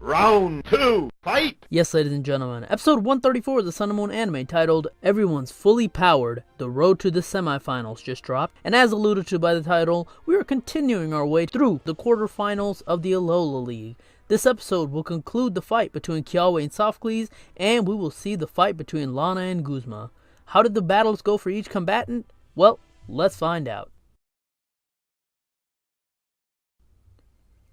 Round 2, fight! Yes, ladies and gentlemen, episode 134 of the Sun and Moon anime titled Everyone's Fully Powered, The Road to the Semifinals just dropped, and as alluded to by the title, we are continuing our way through the quarterfinals of the Alola League. This episode will conclude the fight between Kiawe and Sophocles, and we will see the fight between Lana and Guzma. How did the battles go for each combatant? Well, let's find out.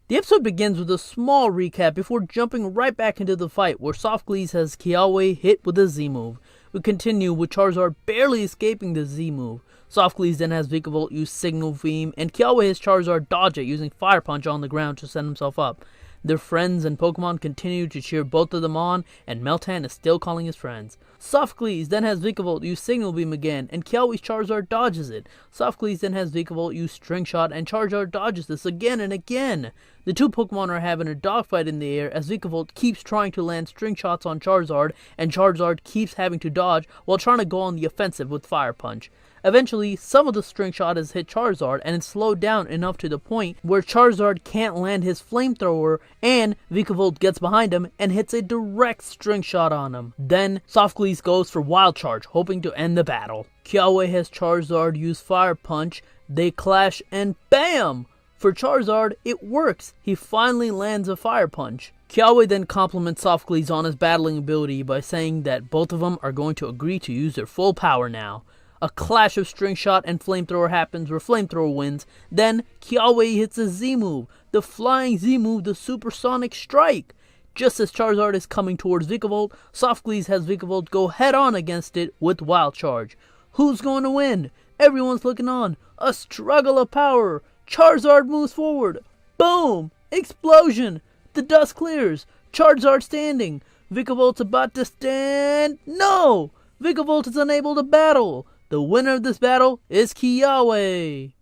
The episode begins with a small recap before jumping right back into the fight where Sophocles has Kiawe hit with a Z-Move. We continue with Charizard barely escaping the Z-Move. Sophocles then has Vikavolt use Signal Beam, and Kiawe has Charizard dodge it using Fire Punch on the ground to set himself up. Their friends and Pokemon continue to cheer both of them on, and Meltan is still calling his friends. Sophocles then has Vikavolt use Signal Beam again, and Kiawe's Charizard dodges it. Sophocles then has Vikavolt use String Shot, and Charizard dodges this again and again. The two Pokemon are having a dogfight in the air as Vikavolt keeps trying to land String Shots on Charizard, and Charizard keeps having to dodge while trying to go on the offensive with Fire Punch. Eventually, some of the String Shot has hit Charizard and it's slowed down enough to the point where Charizard can't land his Flamethrower, and Vikavolt gets behind him and hits a direct String Shot on him. Then, Sophocles goes for Wild Charge, hoping to end the battle. Kiawe has Charizard use Fire Punch, they clash, and BAM! For Charizard, it works. He finally lands a Fire Punch. Kiawe then compliments Sophocles on his battling ability by saying that both of them are going to agree to use their full power now. A clash of String Shot and Flamethrower happens where Flamethrower wins. Then Kiawe hits a Z-Move, the Flying Z-Move, the Supersonic Strike. Just as Charizard is coming towards Vikavolt, Sophocles has Vikavolt go head on against it with Wild Charge. Who's going to win? Everyone's looking on. A struggle of power. Charizard moves forward. Boom! Explosion! The dust clears. Charizard standing. Vikavolt's about to stand. No! Vikavolt is unable to battle. The winner of this battle is Kiawe.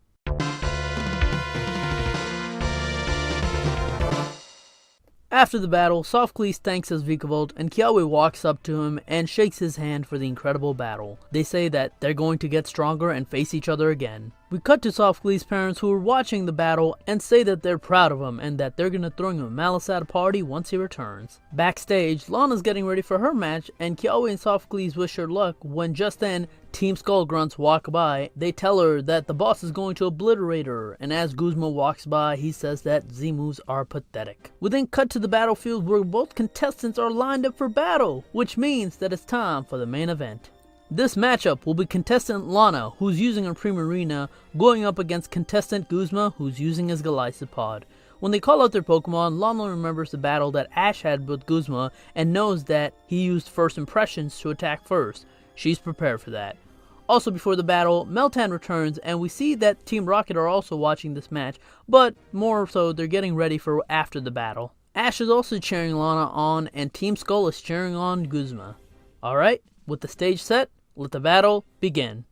After the battle, Sophocles thanks his Vikavolt, and Kiawe walks up to him and shakes his hand for the incredible battle. They say that they're going to get stronger and face each other again. We cut to Sophocles' parents who are watching the battle and say that they're proud of him and that they're going to throw him a malice at a party once he returns. Backstage, Lana's getting ready for her match, and Kiawe and Sophocles wish her luck when just then, Team Skull Grunts walk by. They tell her that the boss is going to obliterate her, and as Guzma walks by, he says that Z-moves are pathetic. We then cut to the battlefield where both contestants are lined up for battle, which means that it's time for the main event. This matchup will be contestant Lana, who's using her Primarina, going up against contestant Guzma, who's using his Golisopod. When they call out their Pokemon, Lana remembers the battle that Ash had with Guzma and knows that he used First Impressions to attack first. She's prepared for that. Also before the battle, Meltan returns and we see that Team Rocket are also watching this match, but more so they're getting ready for after the battle. Ash is also cheering Lana on and Team Skull is cheering on Guzma. Alright, with the stage set, let the battle begin.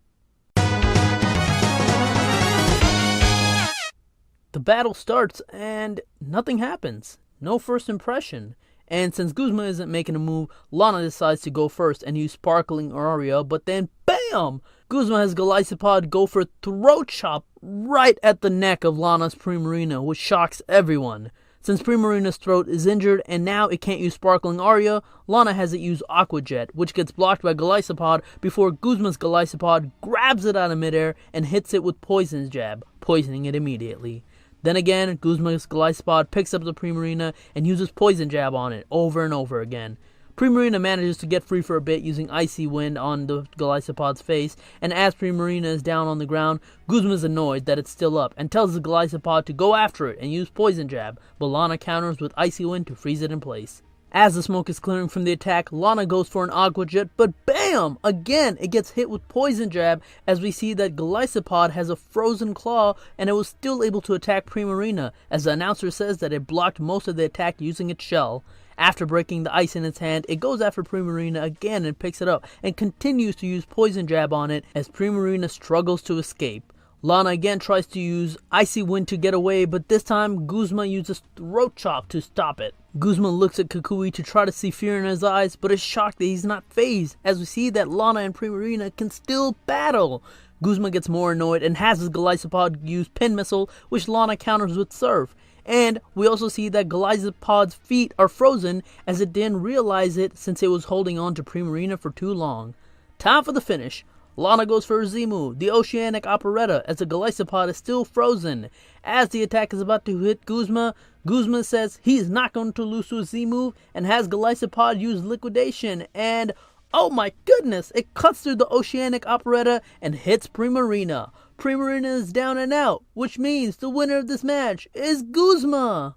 The battle starts and nothing happens. No first impression. And since Guzma isn't making a move, Lana decides to go first and use Sparkling Aria, but then BAM! Guzma has Golisopod go for Throat Chop right at the neck of Lana's Primarina, which shocks everyone. Since Primarina's throat is injured and now it can't use Sparkling Aria, Lana has it use Aqua Jet, which gets blocked by Golisopod before Guzma's Golisopod grabs it out of midair and hits it with Poison Jab, poisoning it immediately. Then again, Guzma's Golisopod picks up the Primarina and uses Poison Jab on it over and over again. Primarina manages to get free for a bit using Icy Wind on the Golisopod's face, and as Primarina is down on the ground, Guzma is annoyed that it's still up and tells the Golisopod to go after it and use Poison Jab, but Lana counters with Icy Wind to freeze it in place. As the smoke is clearing from the attack, Lana goes for an Aqua Jet, but BAM! Again, it gets hit with Poison Jab as we see that Golisopod has a Frozen Claw and it was still able to attack Primarina, as the announcer says that it blocked most of the attack using its shell. After breaking the ice in its hand, it goes after Primarina again and picks it up and continues to use Poison Jab on it as Primarina struggles to escape. Lana again tries to use Icy Wind to get away, but this time Guzma uses Throat Chop to stop it. Guzma looks at Kukui to try to see fear in his eyes, but is shocked that he's not fazed, as we see that Lana and Primarina can still battle. Guzma gets more annoyed and has his Golisopod use Pin Missile, which Lana counters with Surf. And we also see that Glyzopod's feet are frozen as it didn't realize it since it was holding on to Primarina for too long. Time for the finish. Lana goes for her Z-Move, the Oceanic Operetta, as the Glyzopod is still frozen. As the attack is about to hit Guzma, Guzma says he's not going to lose to a Z-Move and has Glyzopod use Liquidation, and oh my goodness, it cuts through the Oceanic Operetta and hits Primarina. Primarina is down and out, which means the winner of this match is Guzma.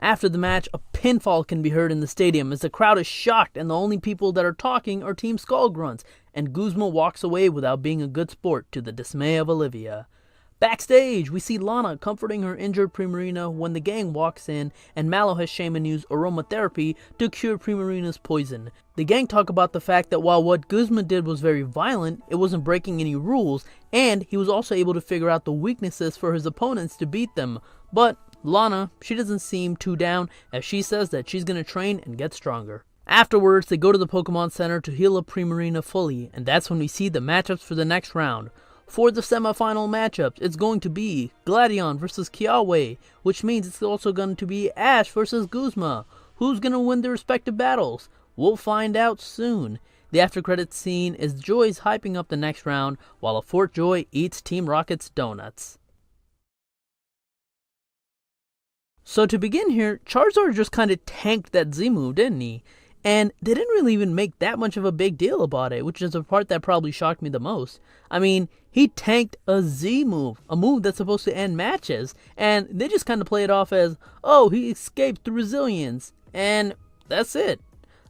After the match, a pinfall can be heard in the stadium as the crowd is shocked and the only people that are talking are Team Skull Grunts, and Guzma walks away without being a good sport to the dismay of Olivia. Backstage, we see Lana comforting her injured Primarina when the gang walks in and Mallow has Shaman use aromatherapy to cure Primarina's poison. The gang talk about the fact that while what Guzma did was very violent, it wasn't breaking any rules, and he was also able to figure out the weaknesses for his opponents to beat them. But Lana, she doesn't seem too down as she says that she's going to train and get stronger. Afterwards, they go to the Pokemon Center to heal up Primarina fully, and that's when we see the matchups for the next round. For the semifinal matchups, it's going to be Gladion versus Kiawe, which means it's also going to be Ash versus Guzma. Who's going to win their respective battles? We'll find out soon. The after credits scene is Joy's hyping up the next round, while a Fort Joy eats Team Rocket's donuts. So to begin here, Charizard just kind of tanked that Z-Move, didn't he? And they didn't really even make that much of a big deal about it, which is the part that probably shocked me the most. I mean, he tanked a Z-Move, a move that's supposed to end matches, and they just kind of play it off as, oh, he escaped through resilience, and that's it.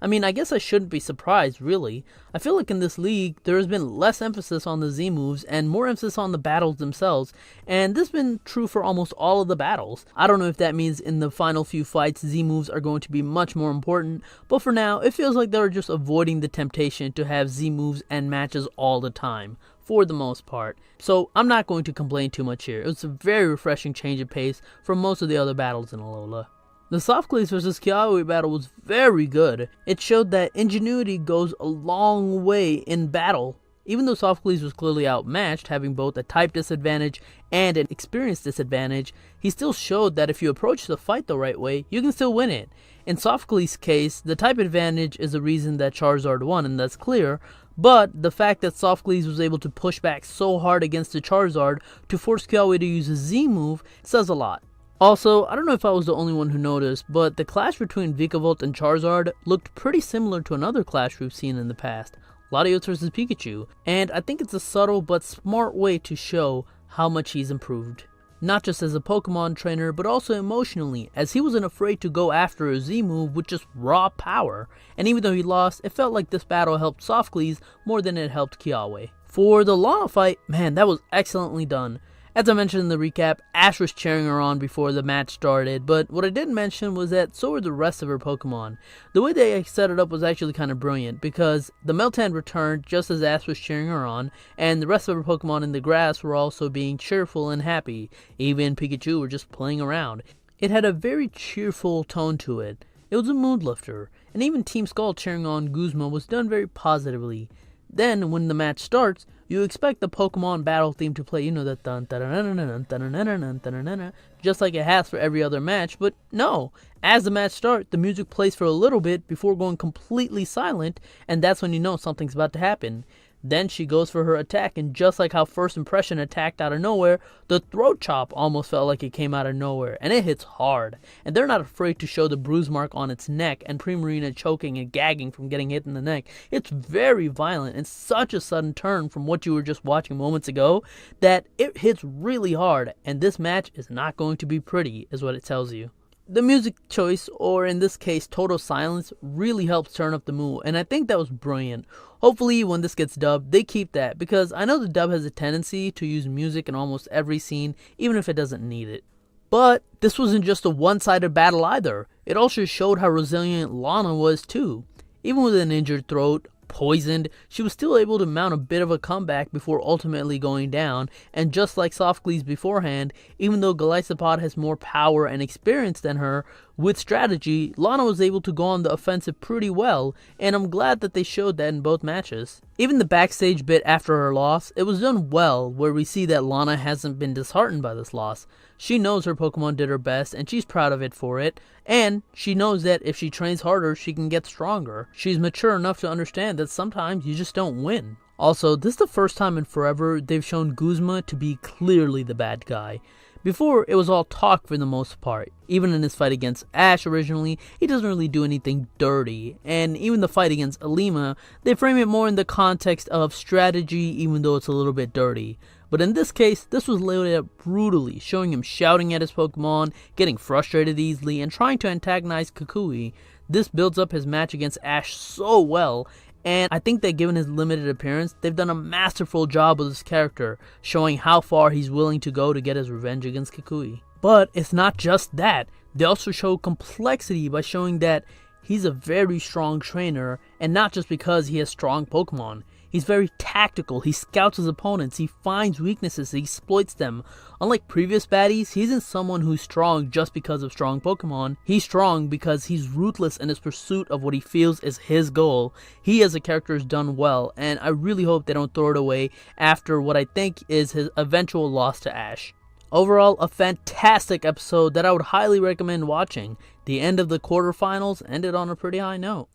I mean, I guess I shouldn't be surprised, really. I feel like in this league, there has been less emphasis on the Z-Moves and more emphasis on the battles themselves, and this has been true for almost all of the battles. I don't know if that means in the final few fights, Z-Moves are going to be much more important, but for now, it feels like they're just avoiding the temptation to have Z-Moves and matches all the time, for the most part. So I'm not going to complain too much here. It was a very refreshing change of pace from most of the other battles in Alola. The Sophocles vs Kiawe battle was very good. It showed that ingenuity goes a long way in battle. Even though Sophocles was clearly outmatched, having both a type disadvantage and an experience disadvantage, he still showed that if you approach the fight the right way, you can still win it. In Sophocles' case, the type advantage is the reason that Charizard won, and that's clear, but the fact that Sophocles was able to push back so hard against the Charizard to force Kiawe to use a Z-move says a lot. Also, I don't know if I was the only one who noticed, but the clash between Vikavolt and Charizard looked pretty similar to another clash we've seen in the past, Latios vs Pikachu, and I think it's a subtle but smart way to show how much he's improved. Not just as a Pokemon trainer, but also emotionally, as he wasn't afraid to go after a Z-move with just raw power, and even though he lost, it felt like this battle helped Sophocles more than it helped Kiawe. For the Lana fight, man, that was excellently done. As I mentioned in the recap, Ash was cheering her on before the match started, but what I didn't mention was that so were the rest of her Pokemon. The way they set it up was actually kind of brilliant, because the Meltan returned just as Ash was cheering her on, and the rest of her Pokemon in the grass were also being cheerful and happy. Even Pikachu were just playing around. It had a very cheerful tone to it. It was a mood lifter, and even Team Skull cheering on Guzma was done very positively. Then, when the match starts, you expect the Pokemon battle theme to play, you know, that dun dun dun dun dun dun dun dun, just like it has for every other match, but no. As the match starts, the music plays for a little bit before going completely silent, and that's when you know something's about to happen. Then she goes for her attack, and just like how First Impression attacked out of nowhere, the Throat Chop almost felt like it came out of nowhere, and it hits hard. And they're not afraid to show the bruise mark on its neck, and Primarina choking and gagging from getting hit in the neck. It's very violent, and such a sudden turn from what you were just watching moments ago, that it hits really hard, and this match is not going to be pretty, is what it tells you. The music choice, or in this case total silence, really helps turn up the mood, and I think that was brilliant. Hopefully when this gets dubbed, they keep that, because I know the dub has a tendency to use music in almost every scene, even if it doesn't need it. But this wasn't just a one-sided battle either. It also showed how resilient Lana was too. Even with an injured throat, poisoned, she was still able to mount a bit of a comeback before ultimately going down, and just like Sophocles beforehand, even though Glyzopod has more power and experience than her, With strategy, Lana was able to go on the offensive pretty well, and I'm glad that they showed that in both matches. Even the backstage bit after her loss, it was done well, where we see that Lana hasn't been disheartened by this loss. She knows her Pokemon did her best, and she's proud of it for it, and she knows that if she trains harder, she can get stronger. She's mature enough to understand that sometimes you just don't win. Also, this is the first time in forever they've shown Guzma to be clearly the bad guy. Before, it was all talk for the most part. Even in his fight against Ash originally, he doesn't really do anything dirty. And even the fight against Alima, they frame it more in the context of strategy, even though it's a little bit dirty. But in this case, this was laid out brutally, showing him shouting at his Pokemon, getting frustrated easily, and trying to antagonize Kukui. This builds up his match against Ash so well, and I think that given his limited appearance, they've done a masterful job with his character, showing how far he's willing to go to get his revenge against Kukui. But it's not just that, they also show complexity by showing that he's a very strong trainer, and not just because he has strong Pokemon. He's very tactical, he scouts his opponents, he finds weaknesses, he exploits them. Unlike previous baddies, he isn't someone who's strong just because of strong Pokemon. He's strong because he's ruthless in his pursuit of what he feels is his goal. He as a character is done well, and I really hope they don't throw it away after what I think is his eventual loss to Ash. Overall, a fantastic episode that I would highly recommend watching. The end of the quarterfinals ended on a pretty high note.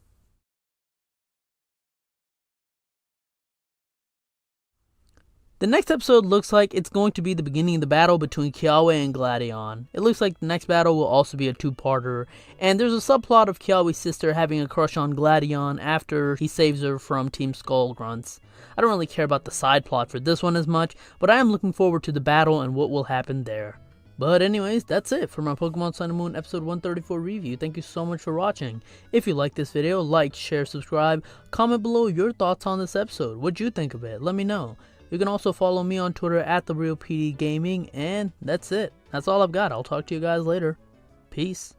The next episode looks like it's going to be the beginning of the battle between Kiawe and Gladion. It looks like the next battle will also be a two-parter, and there's a subplot of Kiawe's sister having a crush on Gladion after he saves her from Team Skull Grunts. I don't really care about the side plot for this one as much, but I am looking forward to the battle and what will happen there. But anyways, that's it for my Pokemon Sun and Moon episode 134 review. Thank you so much for watching. If you like this video, like, share, subscribe, comment below your thoughts on this episode. What'd you think of it? Let me know. You can also follow me on Twitter at TheRealPDGaming, and that's it. That's all I've got. I'll talk to you guys later. Peace.